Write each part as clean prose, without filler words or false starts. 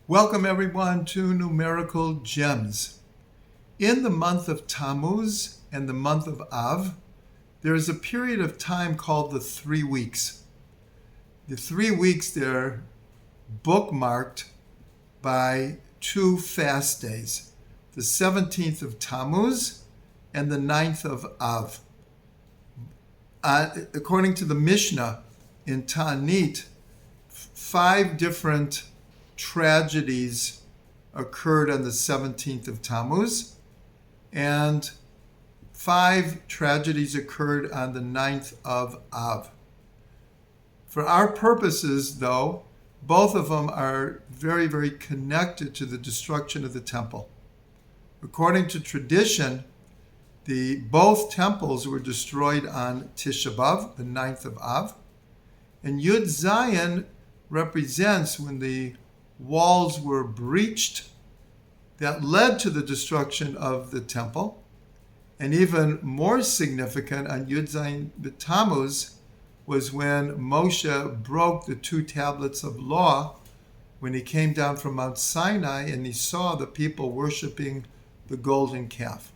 Welcome everyone to Numerical Gems. In the month of Tammuz and the month of Av, there is a period of time called the 3 weeks. The 3 weeks, they're bookmarked by 2 fast days, the 17th of Tammuz and the 9th of Av. According to the Mishnah in Ta'anit, 5 different tragedies occurred on the 17th of Tammuz, and 5 tragedies occurred on the 9th of Av. For our purposes, though, both of them are very, very connected to the destruction of the temple. According to tradition, both temples were destroyed on Tisha B'Av, the 9th of Av, and Yud Zayin represents when the walls were breached that led to the destruction of the temple. And even more significant, on Yud Zayin B'Tammuz was when Moshe broke the 2 tablets of law when he came down from Mount Sinai and he saw the people worshiping the golden calf.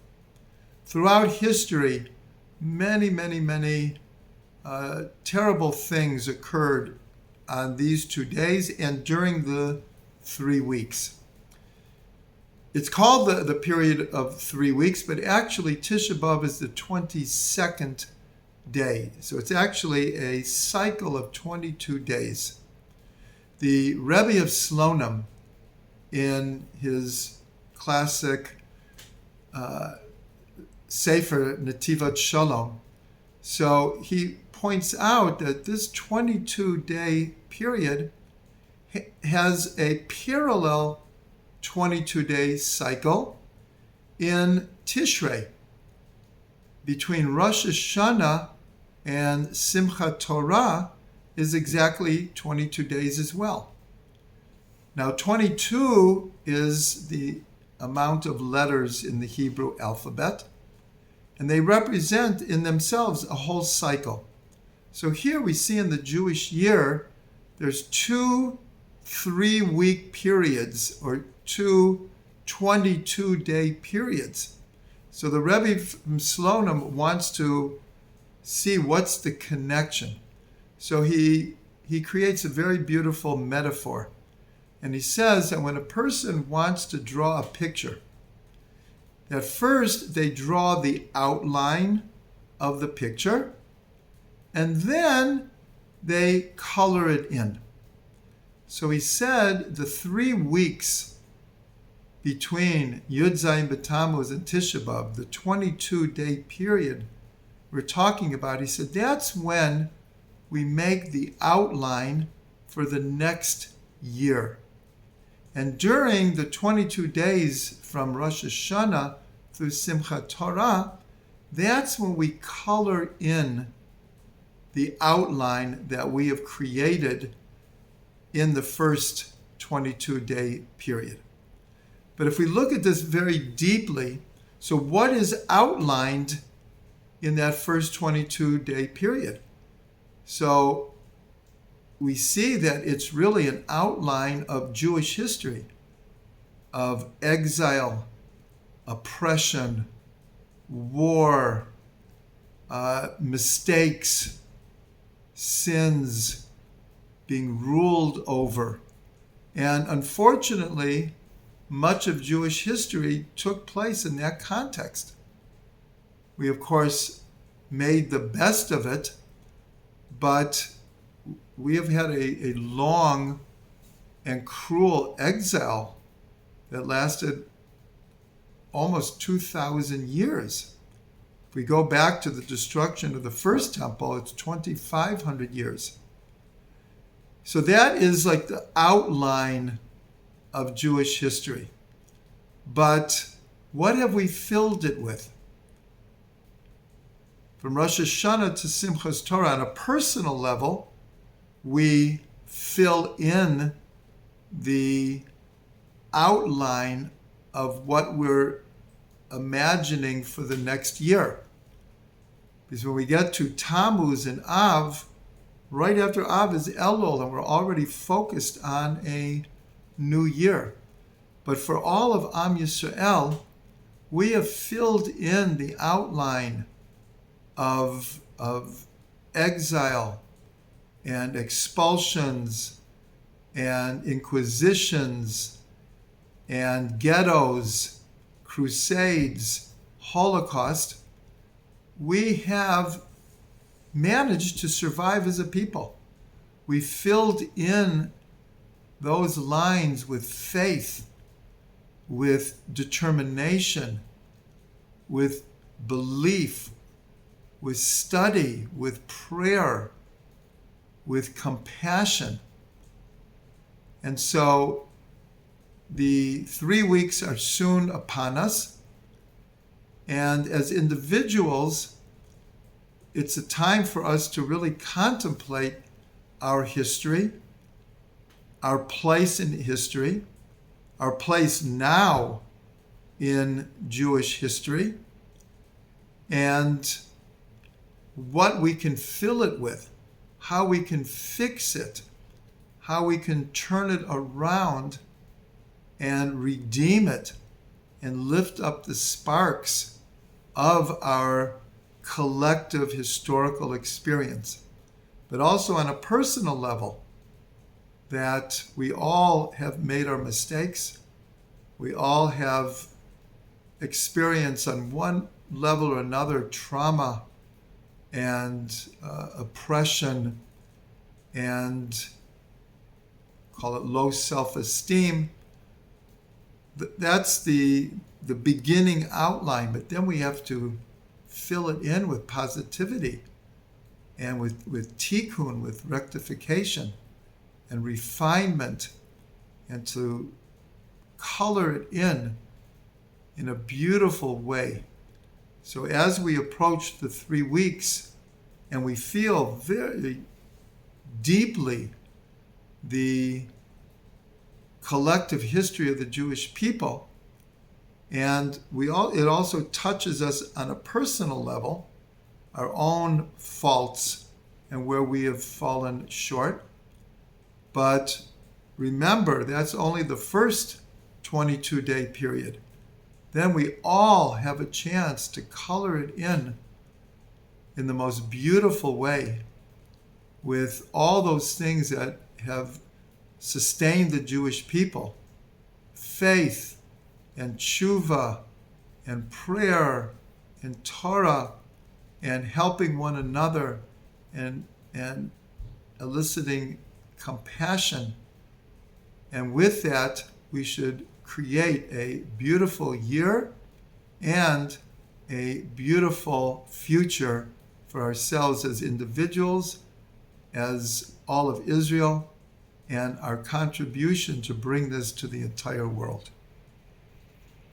Throughout history, many terrible things occurred on these 2 days and during the 3 weeks. It's called the period of 3 weeks, but actually Tisha B'Av is the 22nd day. So it's actually a cycle of 22 days. The Rebbe of Slonim, in his classic Sefer Netivat Shalom, so he points out that this 22-day period has a parallel 22-day cycle in Tishrei. Between Rosh Hashanah and Simchat Torah is exactly 22 days as well. Now, 22 is the amount of letters in the Hebrew alphabet, and they represent in themselves a whole cycle. So here we see in the Jewish year, there's 2 3-week periods or 2 22-day periods. So the Rebbe from Slonim wants to see what's the connection. So he creates a very beautiful metaphor. And he says that when a person wants to draw a picture, that first they draw the outline of the picture, and then they color it in. So he said the 3 weeks between Yud Zayin B'Tammuz and Tisha B'Av, the 22-day period we're talking about, he said that's when we make the outline for the next year. And during the 22 days from Rosh Hashanah through Simchat Torah, that's when we color in the outline that we have created in the first 22-day period. But if we look at this very deeply, so what is outlined in that first 22-day period? So we see that it's really an outline of Jewish history, of exile, oppression, war, mistakes, sins, being ruled over. And unfortunately, much of Jewish history took place in that context. We, of course, made the best of it, but we have had a long and cruel exile that lasted almost 2,000 years. If we go back to the destruction of the first temple, it's 2,500 years. So that is like the outline of Jewish history. But what have we filled it with? From Rosh Hashanah to Simchat Torah, on a personal level, we fill in the outline of what we're imagining for the next year. Because when we get to Tammuz and Av, right after Av is Elul, and we're already focused on a new year. But for all of Am Yisrael, we have filled in the outline of exile and expulsions and inquisitions and ghettos, crusades, Holocaust. We have managed to survive as a people. We filled in those lines with faith, with determination, with belief, with study, with prayer, with compassion. And so the 3 weeks are soon upon us. And as individuals, it's a time for us to really contemplate our history, our place in history, our place now in Jewish history, and what we can fill it with, how we can fix it, how we can turn it around and redeem it and lift up the sparks of our collective historical experience. But also on a personal level, that we all have made our mistakes. We all have experienced on one level or another trauma and oppression and call it low self-esteem. That's the beginning outline, but then we have to fill it in with positivity and with tikkun, with rectification and refinement, and to color it in a beautiful way. So as we approach the 3 weeks and we feel very deeply the collective history of the Jewish people, and it also touches us on a personal level, our own faults and where we have fallen short. But remember, that's only the first 22-day period. Then we all have a chance to color it in the most beautiful way with all those things that have sustained the Jewish people: faith and tshuva and prayer and Torah and helping one another and eliciting compassion. And with that, we should create a beautiful year and a beautiful future for ourselves as individuals, as all of Israel, and our contribution to bring this to the entire world.